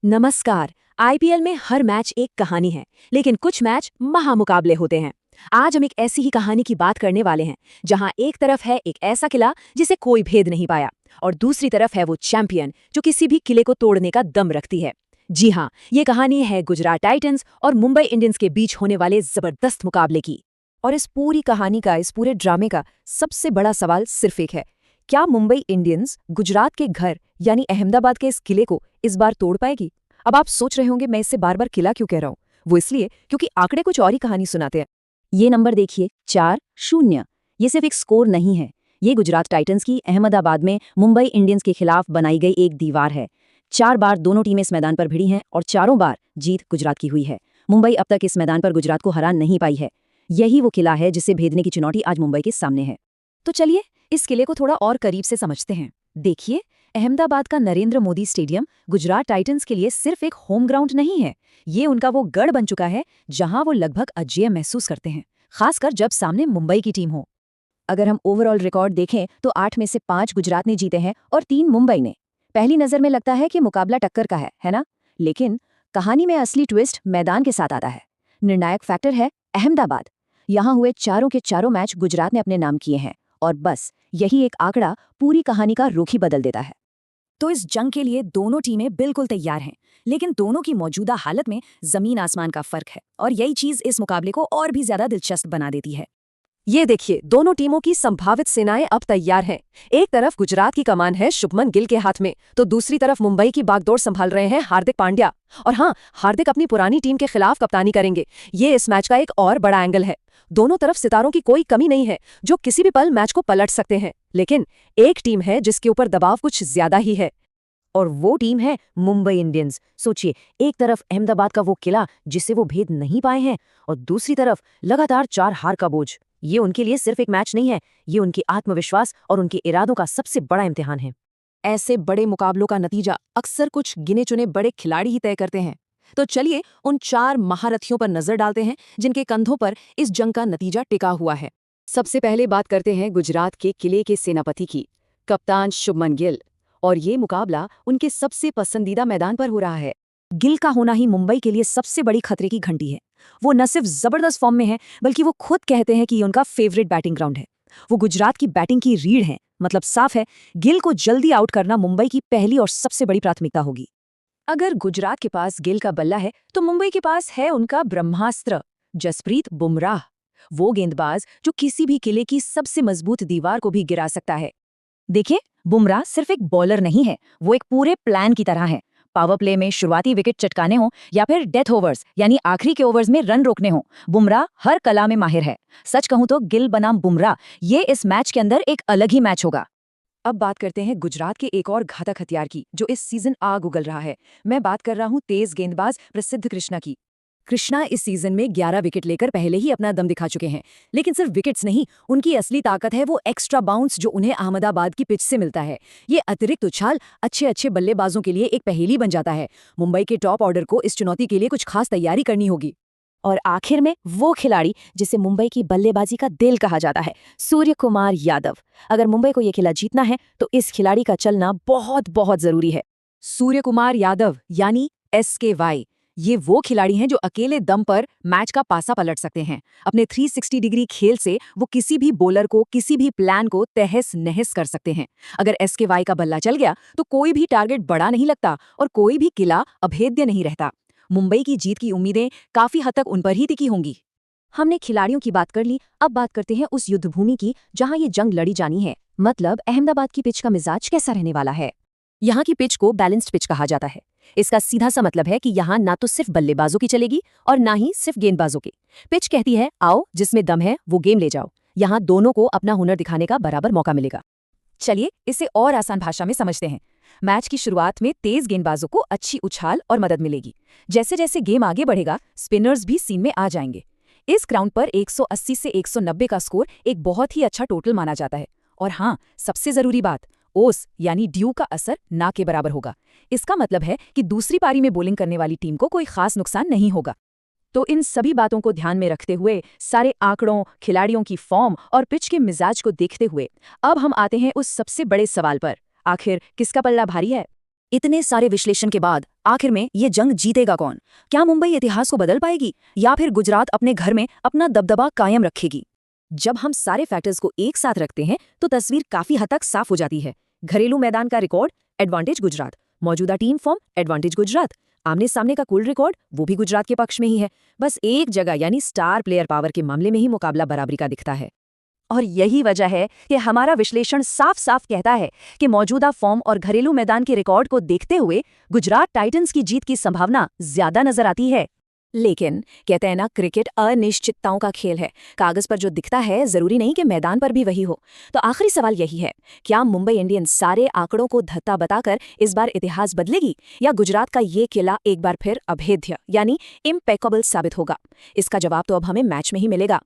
नमस्कार। आईपीएल में हर मैच एक कहानी है, लेकिन कुछ मैच महामुकाबले होते हैं। आज हम एक ऐसी ही कहानी की बात करने वाले हैं, जहां एक तरफ है एक ऐसा किला जिसे कोई भेद नहीं पाया, और दूसरी तरफ है वो चैंपियन जो किसी भी किले को तोड़ने का दम रखती है। जी हाँ, ये कहानी है गुजरात टाइटंस और मुंबई इंडियंस के बीच होने वाले जबरदस्त मुकाबले की। और इस पूरी कहानी का, इस पूरे ड्रामे का सबसे बड़ा सवाल सिर्फ एक है। क्या मुंबई इंडियंस गुजरात के घर यानी अहमदाबाद के इस किले को इस बार तोड़ पाएगी? अब आप सोच रहे होंगे मैं इससे बार बार किला क्यों कह रहा हूं। वो इसलिए क्योंकि आंकड़े कुछ और ही कहानी सुनाते हैं। ये नंबर देखिए, 4-0। ये सिर्फ एक स्कोर नहीं है, ये गुजरात टाइटंस की अहमदाबाद में मुंबई इंडियंस के खिलाफ बनाई गई एक दीवार है। 4 बार दोनों टीमें इस मैदान पर भिड़ी हैं और चारों बार जीत गुजरात की हुई है। मुंबई अब तक इस मैदान पर गुजरात को हरा नहीं पाई है। यही वो किला है जिसे भेदने की चुनौती आज मुंबई के सामने है। तो चलिए इस किले को थोड़ा और करीब से समझते हैं। देखिए, अहमदाबाद का नरेंद्र मोदी स्टेडियम गुजरात टाइटंस के लिए सिर्फ एक होम ग्राउंड नहीं है, ये उनका वो गढ़ बन चुका है जहां वो लगभग अजेय महसूस करते हैं, खासकर जब सामने मुंबई की टीम हो। अगर हम ओवरऑल रिकॉर्ड देखें तो 8 में से 5 गुजरात ने जीते हैं और 3 मुंबई ने। पहली नजर में लगता है कि मुकाबला टक्कर का है ना? लेकिन कहानी में असली ट्विस्ट मैदान के साथ आता है। निर्णायक फैक्टर है अहमदाबाद। यहाँ हुए चारों के चारों मैच गुजरात ने अपने नाम किए हैं, और बस यही एक आंकड़ा पूरी कहानी का रुख ही बदल देता है। तो इस जंग के लिए दोनों टीमें बिल्कुल तैयार हैं, लेकिन दोनों की मौजूदा हालत में जमीन आसमान का फर्क है, और यही चीज इस मुकाबले को और भी ज्यादा दिलचस्प बना देती है। ये देखिए, दोनों टीमों की संभावित सेनाएं अब तैयार हैं। एक तरफ गुजरात की कमान है शुभमन गिल के हाथ में, तो दूसरी तरफ मुंबई की बागडोर संभाल रहे हैं हार्दिक पांड्या। और हाँ, हार्दिक अपनी पुरानी टीम के खिलाफ कप्तानी करेंगे। ये इस मैच का एक और बड़ा एंगल है। दोनों तरफ सितारों की कोई कमी नहीं है, जो किसी भी पल मैच को पलट सकते हैं। लेकिन एक टीम है जिसके ऊपर दबाव कुछ ज्यादा ही है, और वो टीम है मुंबई इंडियंस। सोचिए, एक तरफ अहमदाबाद का वो किला जिसे वो भेद नहीं पाए हैं, और दूसरी तरफ लगातार 4 हार का बोझ। ये उनके लिए सिर्फ एक मैच नहीं है, ये उनके आत्मविश्वास और उनके इरादों का सबसे बड़ा इम्तिहान है। ऐसे बड़े मुकाबलों का नतीजा अक्सर कुछ गिने चुने बड़े खिलाड़ी ही तय करते हैं। तो चलिए उन 4 महारथियों पर नजर डालते हैं जिनके कंधों पर इस जंग का नतीजा टिका हुआ है। सबसे पहले बात करते हैं गुजरात के किले के सेनापति की, कप्तान शुभमन गिल। और ये मुकाबला उनके सबसे पसंदीदा मैदान पर हो रहा है। गिल का होना ही मुंबई के लिए सबसे बड़ी खतरे की घंटी है। वो न सिर्फ जबरदस्त फॉर्म में है, बल्कि वो खुद कहते हैं कि ये उनका फेवरेट बैटिंग ग्राउंड है। वो गुजरात की बैटिंग की रीढ़ है। मतलब साफ है, गिल को जल्दी आउट करना मुंबई की पहली और सबसे बड़ी प्राथमिकता होगी। अगर गुजरात के पास गिल का बल्ला है, तो मुंबई के पास है उनका ब्रह्मास्त्र, जसप्रीत बुमराह। वो गेंदबाज जो किसी भी किले की सबसे मजबूत दीवार को भी गिरा सकता है। देखिए, बुमराह सिर्फ एक बॉलर नहीं है, वो एक पूरे प्लान की तरह है। पावर प्ले में शुरुआती विकेट चटकाने हों या फिर डेथ ओवर्स यानी आखिरी के ओवर्स में रन रोकने हों, बुमराह हर कला में माहिर है। सच कहूं तो गिल बनाम बुमराह, ये इस मैच के अंदर एक अलग ही मैच होगा। अब बात करते हैं गुजरात के एक और घातक हथियार की, जो इस सीजन आग उगल रहा है। मैं बात कर रहा हूं तेज गेंदबाज प्रसिद्ध कृष्णा की। कृष्णा इस सीजन में 11 विकेट लेकर पहले ही अपना दम दिखा चुके हैं। लेकिन सिर्फ विकेट्स नहीं, उनकी असली ताकत है वो एक्स्ट्रा बाउंस जो उन्हें अहमदाबाद की पिच से मिलता है। ये अतिरिक्त उछाल अच्छे अच्छे बल्लेबाजों के लिए एक पहेली बन जाता है। मुंबई के टॉप ऑर्डर को इस चुनौती के लिए कुछ खास तैयारी करनी होगी। और आखिर में वो खिलाड़ी जिसे मुंबई की बल्लेबाजी का दिल कहा जाता है, सूर्य कुमार यादव। अगर मुंबई को ये खिला जीतना है तो इस खिलाड़ी का चलना बहुत बहुत जरूरी है। सूर्य कुमार यादव यानी SKY, ये वो खिलाड़ी हैं जो अकेले दम पर मैच का पासा पलट सकते हैं। अपने 360 डिग्री खेल से वो किसी भी बॉलर को, किसी भी प्लान को तहस नहस कर सकते हैं। अगर SKY का बल्ला चल गया तो कोई भी टारगेट बड़ा नहीं लगता और कोई भी किला अभेद्य नहीं रहता। मुंबई की जीत की उम्मीदें काफी हद तक उन पर ही टिकी होंगी। हमने खिलाड़ियों की बात कर ली, अब बात करते हैं उस युद्धभूमि की जहां ये जंग लड़ी जानी है। मतलब अहमदाबाद की पिच का मिजाज कैसा रहने वाला है। यहाँ की पिच को बैलेंस्ड पिच कहा जाता है। इसका सीधा सा मतलब है कि यहाँ ना तो सिर्फ बल्लेबाजों की चलेगी और ना ही सिर्फ गेंदबाजों की। पिच कहती है आओ, जिसमें दम है वो गेम ले जाओ। यहाँ दोनों को अपना हुनर दिखाने का बराबर मौका मिलेगा। चलिए इसे और आसान भाषा में समझते हैं। मैच की शुरुआत में तेज गेंदबाजों को अच्छी उछाल और मदद मिलेगी। जैसे जैसे गेम आगे बढ़ेगा, स्पिनर्स भी सीन में आ जाएंगे। इस ग्राउंड पर 180 से 190 का स्कोर एक बहुत ही अच्छा टोटल माना जाता है। और हाँ, सबसे जरूरी बात, ओस यानी ड्यू का असर ना के बराबर होगा। इसका मतलब है कि दूसरी पारी में बॉलिंग करने वाली टीम को कोई खास नुकसान नहीं होगा। तो इन सभी बातों को ध्यान में रखते हुए, सारे आंकड़ों, खिलाड़ियों की फॉर्म और पिच के मिजाज को देखते हुए, अब हम आते हैं उस सबसे बड़े सवाल पर, आखिर किसका पल्ला भारी है। इतने सारे विश्लेषण के बाद आखिर में ये जंग जीतेगा कौन? क्या मुंबई इतिहास को बदल पाएगी या फिर गुजरात अपने घर में अपना दबदबा कायम रखेगी? जब हम सारे फैक्टर्स को एक साथ रखते हैं तो तस्वीर काफी हद तक साफ हो जाती है। घरेलू मैदान का रिकॉर्ड, एडवांटेज गुजरात। मौजूदा टीम फॉर्म, एडवांटेज गुजरात। आमने सामने का कुल रिकॉर्ड, वो भी गुजरात के पक्ष में ही है। बस एक जगह यानी स्टार प्लेयर पावर के मामले में ही मुकाबला बराबरी का दिखता है। और यही वजह है कि हमारा विश्लेषण साफ साफ कहता है कि मौजूदा फॉर्म और घरेलू मैदान के रिकॉर्ड को देखते हुए गुजरात टाइटंस की जीत की संभावना ज्यादा नजर आती है। लेकिन कहते हैं ना, क्रिकेट अनिश्चितताओं का खेल है। कागज पर जो दिखता है जरूरी नहीं कि मैदान पर भी वही हो। तो आखिरी सवाल यही है, क्या मुंबई इंडियंस सारे आंकड़ों को धत्ता बताकर इस बार इतिहास बदलेगी या गुजरात का ये किला एक बार फिर अभेद्य यानी इम्पेकेबल साबित होगा? इसका जवाब तो अब हमें मैच में ही मिलेगा।